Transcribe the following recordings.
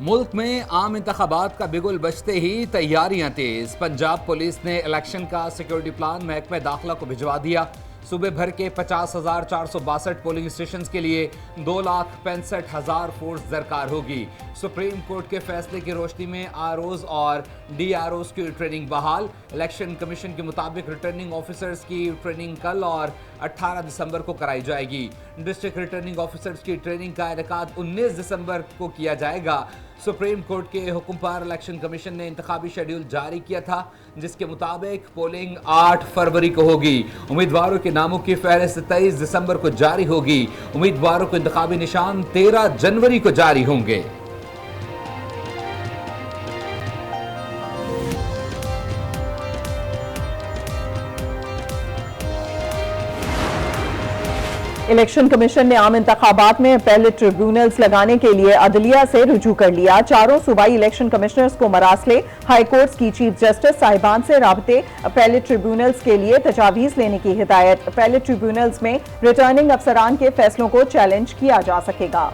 मुल्क में आम इंतखाबात का बिगुल बजते ही तैयारियां तेज। पंजाब पुलिस ने इलेक्शन का सिक्योरिटी प्लान महकमे दाखिला को भिजवा दिया। सूबे भर के 50,462 पोलिंग स्टेशन के लिए 2,65,000 फोर्स दरकार होगी। सुप्रीम कोर्ट के फैसले की रोशनी में आरओज और डीआरओज की ट्रेनिंग बहाल। इलेक्शन कमीशन के मुताबिक रिटर्निंग ऑफिसर्स की ट्रेनिंग कल और 18 दिसंबर को कराई जाएगी। डिस्ट्रिक्ट रिटर्निंग ऑफिसर्स की ट्रेनिंग का इनेकाद 19 दिसंबर को किया जाएगा। सुप्रीम कोर्ट के हुक्म पर इलेक्शन कमीशन ने इंतखाबी शेड्यूल जारी किया था, जिसके मुताबिक पोलिंग 8 फरवरी को होगी। उम्मीदवारों के नामों की फहरिस्त 23 दिसंबर को जारी होगी। उम्मीदवारों को इंतखाबी निशान 13 जनवरी को जारी होंगे। इलेक्शन कमीशन ने आम इंतखाबात में अपीलेट ट्रिब्यूनल्स लगाने के लिए अदलिया से रुजू कर लिया। चारों सूबाई इलेक्शन कमिश्नर्स को मरासले हाई कोर्ट्स की चीफ जस्टिस साहिबान से राबते अपीलेट ट्रिब्यूनल्स के लिए तजावीज लेने की हिदायत। अपीलेट ट्रिब्यूनल्स में रिटर्निंग अफसरान के फैसलों को चैलेंज किया जा सकेगा।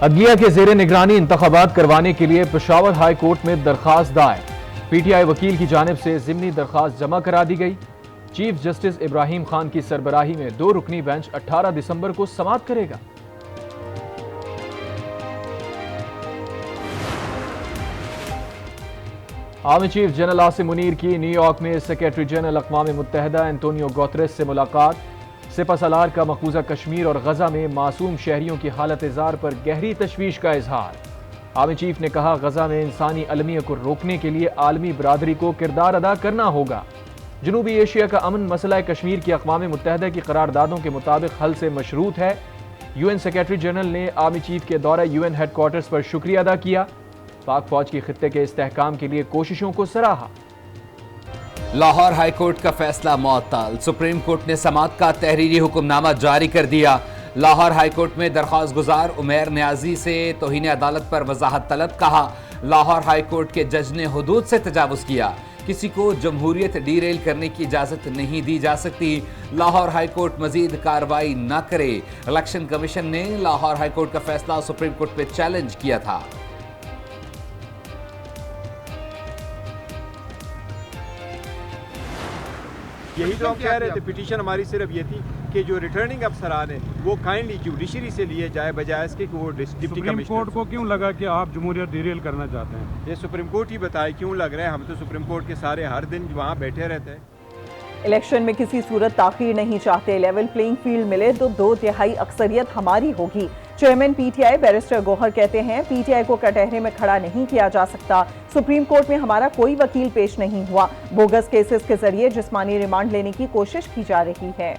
अदलिया के जेर निगरानी इंतखाबात करवाने के लिए पेशावर हाई कोर्ट में दरखास्त दायर। पीटीआई वकील की जानिब से जिमनी दरखास्त जमा करा दी गई। चीफ जस्टिस इब्राहिम खान की सरबराही में 2 रुकनी बेंच 18 दिसंबर को समाअत करेगा। Army chief general Asim Munir की न्यूयॉर्क में सेक्रेटरी जनरल अक़वाम मुत्तहिदा एंटोनियो गुतेरेस से मुलाकात। सिपह सलार का मकबूजा कश्मीर और गजा में मासूम शहरियों की हालत जार पर गहरी तशवीश का इजहार। आर्मी चीफ ने कहा, गजा में इंसानी अलमियत को रोकने के लिए आलमी बरादरी को किरदार अदा करना होगा। जनूबी एशिया का अमन मसला कश्मीर की अक़वाम मुत्तहिदा की करारदादों के मुताबिक हल से मशरूत है। यूएन सेक्रेटरी जनरल ने आर्मी चीफ के दौरे यूएन हेडक्वार्टर्स पर शुक्रिया अदा किया। पाक फौज की खित्ते के इस्तेहकाम के लिए कोशिशों को सराहा। लाहौर हाई कोर्ट का फैसला मुअत्तल। सुप्रीम कोर्ट ने समाअत का तहरीरी हुक्मनामा जारी कर दिया। लाहौर हाई कोर्ट में दरख्वास्त गुजार उमैर न्याजी से तौहीन अदालत पर वजाहत तलब। कहा, लाहौर हाई कोर्ट के जज ने हुदूद से तजावुज किया। किसी को जमहूरियत डीरेल करने की इजाजत नहीं दी जा सकती। लाहौर हाई कोर्ट मजीद कार्रवाई न करे। इलेक्शन कमीशन ने लाहौर हाई कोर्ट का फैसला सुप्रीम कोर्ट पे चैलेंज किया था। यही तो हम कह रहे थे। पिटीशन हमारी सिर्फ ये थी कि जो रिटर्निंग अफसरान है वो काइंडली जुडिशरी से लिए जाए, बजाय इसके कि वो डिप्टी कमिश्नर। सुप्रीम कोर्ट को क्यों लगा कि आप जमहूरियत डीरेल करना चाहते हैं? ये सुप्रीम कोर्ट ही बताए क्यों लग रहा है। हम तो सुप्रीम कोर्ट के सारे हर दिन वहाँ बैठे रहते हैं। इलेक्शन में किसी सूरत ताखीर नहीं चाहते। लेवल प्लेइंग फील्ड मिले तो 2/3 अक्सरियत हमारी होगी। चेयरमैन पीटीआई बैरिस्टर गौहर कहते हैं, पीटीआई को कटहरे में खड़ा नहीं किया जा सकता। सुप्रीम कोर्ट में हमारा कोई वकील पेश नहीं हुआ। बोगस केसेस के जरिए जिस्मानी रिमांड लेने की कोशिश की जा रही है।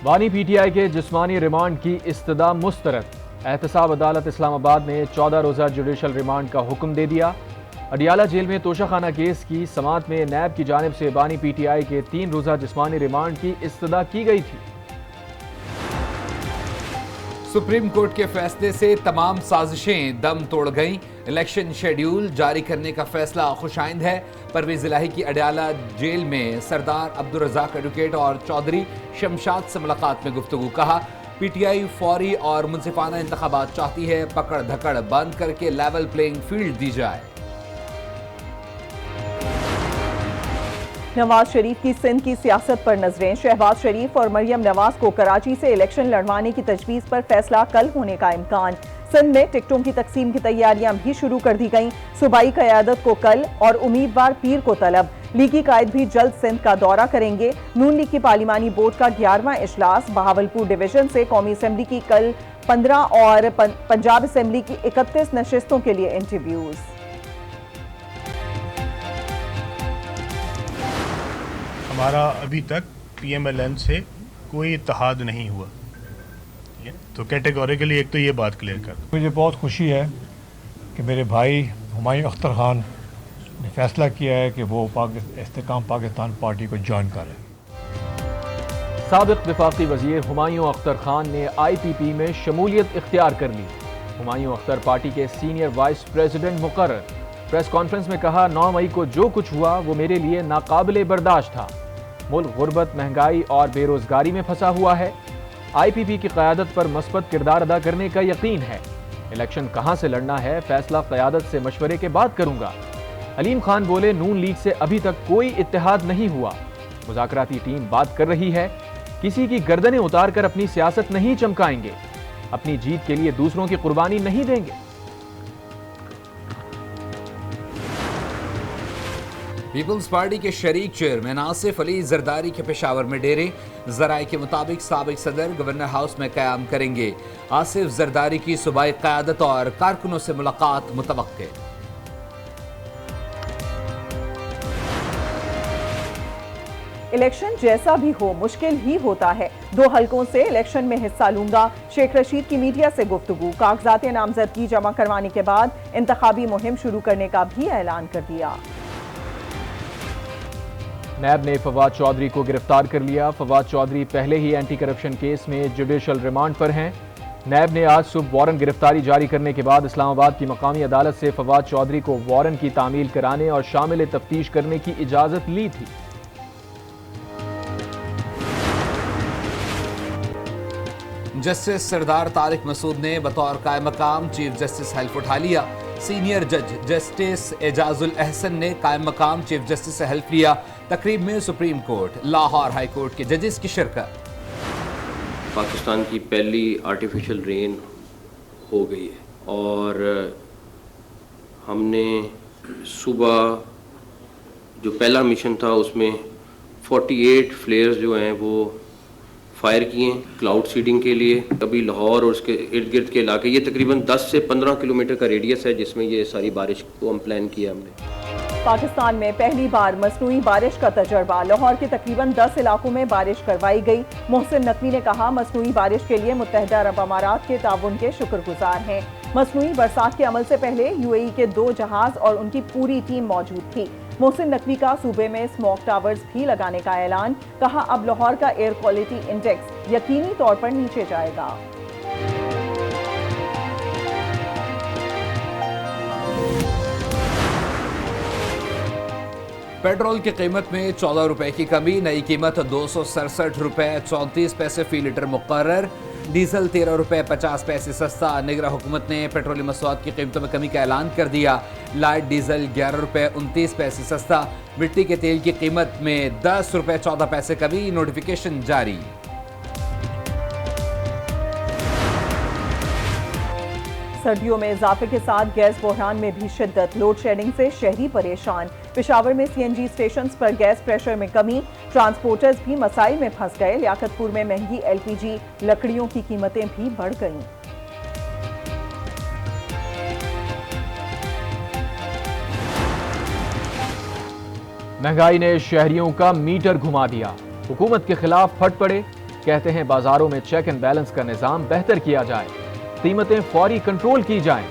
बानी पीटीआई के जिस्मानी रिमांड की इस्तदा मुस्तरद। एहतसाब अदालत इस्लामाबाद ने 14 रोज़ा जुडिशल रिमांड का हुक्म दे दिया। अडियाला जेल में तोशाखाना केस की समाअत में नैब की जानिब से बानी पीटीआई के 3 रोज़ा जिस्मानी रिमांड की इस्तदा की गई थी। सुप्रीम कोर्ट के फैसले से तमाम साजिशें दम तोड़ गईं। इलेक्शन शेड्यूल जारी करने का फैसला खुशाइंद है। परवेज इलाही की अडियाला जेल में सरदार अब्दुल रज़ाक एडवोकेट और चौधरी शमशाद से मुलाकात में गुफ्तगू। कहा, पीटीआई फौरी और मुंसिफाना इंतखाबात चाहती है। पकड़ धकड़ बंद करके लेवल प्लेइंग फील्ड दी जाए। नवाज शरीफ की सिंध की सियासत पर नजरें। शहबाज शरीफ और मरियम नवाज को कराची से इलेक्शन लड़वाने की तजवीज़ पर फैसला कल होने का इम्कान। सिंध में टिकटों की तकसीम की तैयारियां भी शुरू कर दी गईं। सूबाई क़यादत को कल और उम्मीदवार पीर को तलब। लीगी कायद भी जल्द सिंध का दौरा करेंगे। नून लीग की पार्लिमानी बोर्ड का 11वां इजलास। बहावलपुर डिवीजन से कौमी असम्बली की कल 15 और पंजाब असम्बली की 31 नशिस्तों के लिए इंटरव्यूज। हमारा अभी तक पीएमएलएन से कोई इत्तेहाद नहीं हुआ, तो कैटेगोरिकली एक तो ये बात क्लियर कर। मुझे बहुत खुशी है कि मेरे भाई हुमायूं अख्तर खान ने फैसला किया है कि वो इस्तेकाम पाकिस्तान पार्टी को ज्वाइन करें। साबिक वफाकी वजीर हुमायूं अख्तर खान ने IPP में शमूलियत इख्तियार कर ली। हुमायूं अख्तर पार्टी के सीनियर वाइस प्रेसिडेंट मुकर्रर। प्रेस कॉन्फ्रेंस में कहा, 9 मई को जो कुछ हुआ वो मेरे लिए नाकाबिले बर्दाश्त था। मुल्क गुर्बत, महंगाई और बेरोजगारी में फंसा हुआ है। IPP की क़यादत पर मस्बत किरदार अदा करने का यकीन है। इलेक्शन कहां से लड़ना है फैसला क़यादत से मशवरे के बाद करूंगा। हलीम खान बोले, नून लीग से अभी तक कोई इत्तेहाद नहीं हुआ। मुज़ाकराती टीम बात कर रही है, किसी की गर्दनें उतार कर अपनी सियासत नहीं चमकाएंगे, अपनी जीत के लिए दूसरों की कुर्बानी नहीं देंगे। पीपल्स पार्टी के शरीक चेयरमैन आसिफ अली जरदारी के पेशावर में डेरे। जराये के मुताबिक साबिक सदर गवर्नर हाउस में क़याम करेंगे। आसिफ जरदारी की सूबाई क़यादत और कारकुनों से मुलाकात मुतवक्के। इलेक्शन जैसा भी हो मुश्किल ही होता है। 2 हलकों से इलेक्शन में हिस्सा लूंगा। शेख रशीद की मीडिया से गुफ्तगू। कागजात नामजदगी जमा करवाने के बाद इंतखाबी मुहिम शुरू करने का भी ऐलान कर दिया। नैब ने फवाद चौधरी को गिरफ्तार कर लिया। फवाद चौधरी पहले ही एंटी करप्शन केस में जुडिशल रिमांड पर हैं। नैब ने आज सुबह वारंट गिरफ्तारी जारी करने के बाद इस्लामाबाद की मकामी अदालत से फवाद चौधरी को वारंट की तामील कराने और शामिल तफ्तीश करने की इजाजत ली थी। जस्टिस सरदार तारिक मसूद ने बतौर कायम मकाम चीफ जस्टिस हल्फ उठा लिया। सीनियर जज जस्टिस एजाजुल अहसन ने कायम मकाम चीफ जस्टिस से हल्फ लिया। तकरीब में supreme court, Lahore high court के जजेस की शिरकत। पाकिस्तान की पहली आर्टिफिशियल रेन हो गई है और हमने सुबह जो पहला मिशन था उसमें 48 फ्लेयर्स जो हैं वो फायर किए क्लाउड सीडिंग के लिए। कभी लाहौर और उसके इर्द गिर्द के इलाके, ये तकरीबन 10 से 15 किलोमीटर का रेडियस है जिसमें ये सारी बारिश को हम प्लान किया हमने। पाकिस्तान में पहली बार मसनूई बारिश का तजर्बा। लाहौर के तकरीबन 10 इलाकों में बारिश करवाई गई। मोहसिन नकवी ने कहा, मसनूई बारिश के लिए मुत्तहिदा अरब अमारात के ताउन के शुक्रगुजार हैं। मसनूई बरसात के अमल से पहले UAE के 2 जहाज और उनकी पूरी टीम मौजूद थी। मोहसिन नकवी का सूबे में स्मोक टावर्स भी लगाने का ऐलान। कहा, अब लाहौर का एयर क्वालिटी इंडेक्स यकीनी तौर पर नीचे जाएगा। पेट्रोल की कीमत में 14 रुपए की कमी। नई कीमत 267 रुपए 34 पैसे फी लीटर मुकर्रर। डीजल 13 रुपए 50 पैसे सस्ता। निगरान हुकूमत ने पेट्रोलियम मसवाद की कीमतों में कमी का ऐलान कर दिया। लाइट डीजल 11 रुपए 29 पैसे सस्ता। मिट्टी के तेल की कीमत में 10 रुपए 14 पैसे कमी। नोटिफिकेशन जारी। सर्दियों में इजाफे के साथ गैस बहरान में भी शिद्दत। लोड शेडिंग से शहरी परेशान। पेशावर में CNG स्टेशंस पर गैस प्रेशर में कमी। ट्रांसपोर्टर्स भी मसाइल में फंस गए। लियाकतपुर में महंगी LPG लकड़ियों की कीमतें भी बढ़ गईं। महंगाई ने शहरियों का मीटर घुमा दिया। हुकूमत के खिलाफ फट पड़े। कहते हैं बाजारों में चेक एंड बैलेंस का निजाम बेहतर किया जाए, कीमतें फौरी कंट्रोल की जाएं।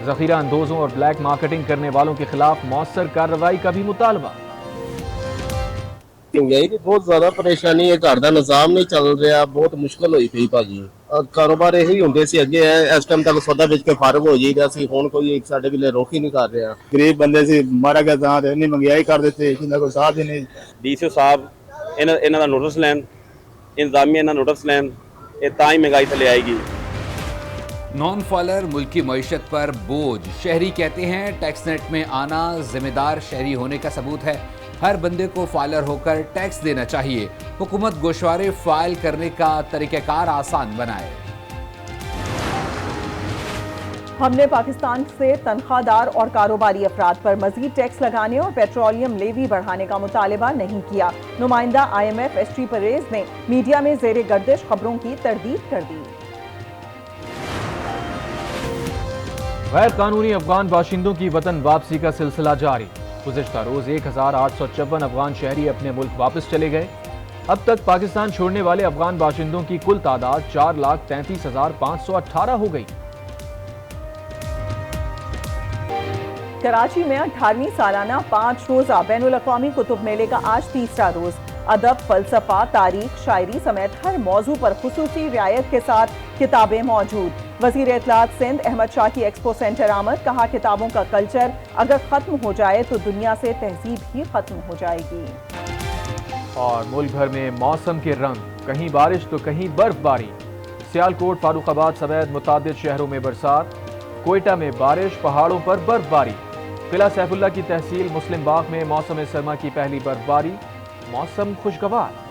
जखीरा अंदोजों और ब्लैक मार्केटिंग करने वालों के खिलाफ मौसर कार्रवाई का भी मुतालबा। महंगाई की बहुत ज्यादा परेशानी है, घर का निजाम नहीं चल रहा, बहुत मुश्किल हुई पई भाजी। कारोबार यही होंगे सी अगे है, इस टाइम तक सौदा बेच के फारग हो जाइए सी, हुण कोई साडे विले रोक ही नहीं कर रहा। गरीब बंदे सी मारा गया जां इन्नी महंगाई कर देते, इन्ना कोई साथ ही नहीं। DCO साहब इन्हां दा नोटिस लैन, इंतजामिया इन्हां नोटिस लैन, ये तां ही महंगाई थले आएगी। नॉन फॉलर मुल्क की मईशत पर बोझ। शहरी कहते हैं टैक्स नेट में आना जिम्मेदार शहरी होने का सबूत है। हर बंदे को फाइलर होकर टैक्स देना चाहिए। हुकूमत गोशवारे फाइल करने का तरीक़ाकार आसान बनाए। हमने पाकिस्तान से तनख्वाहदार और कारोबारी अफराद पर मजीद टैक्स लगाने और पेट्रोलियम लेवी बढ़ाने का मुतालिबा नहीं किया। नुमाइंदा IMF ST परेज ने मीडिया में ज़ेरे गर्दिश खबरों की तरदीद कर दी। गैर कानूनी अफगान बाशिंदों की वतन वापसी का सिलसिला जारी। गुज़िश्ता रोज 1856 अफगान शहरी अपने मुल्क वापस चले गए। अब तक पाकिस्तान छोड़ने वाले अफगान बाशिंदों की कुल तादाद 4,33,518 हो गई। कराची में 18वीं सालाना 5 रोजा बैनुल अक़वामी कुतुब मेले का आज तीसरा रोज। अदब, फलसफा, तारीख, शायरी समेत हर मौजू पर खुसूसी रियायत के साथ किताबें मौजूद। वजीर इत्तलात सिंध अहमद शाह की एक्सपो सेंटर आमद, कहा किताबों का कल्चर अगर खत्म हो जाए तो दुनिया से तहजीब ही खत्म हो जाएगी। और मुल्क भर में मौसम के रंग, कहीं बारिश तो कहीं बर्फबारी। सियालकोट, फारुखाबाद समेत मुतादिद शहरों में बरसात, कोयटा में बारिश, पहाड़ों पर बर्फबारी। किला सैफुल्ला की तहसील मुस्लिम बाग में मौसम सरमा की पहली बर्फबारी, मौसम खुशगवार।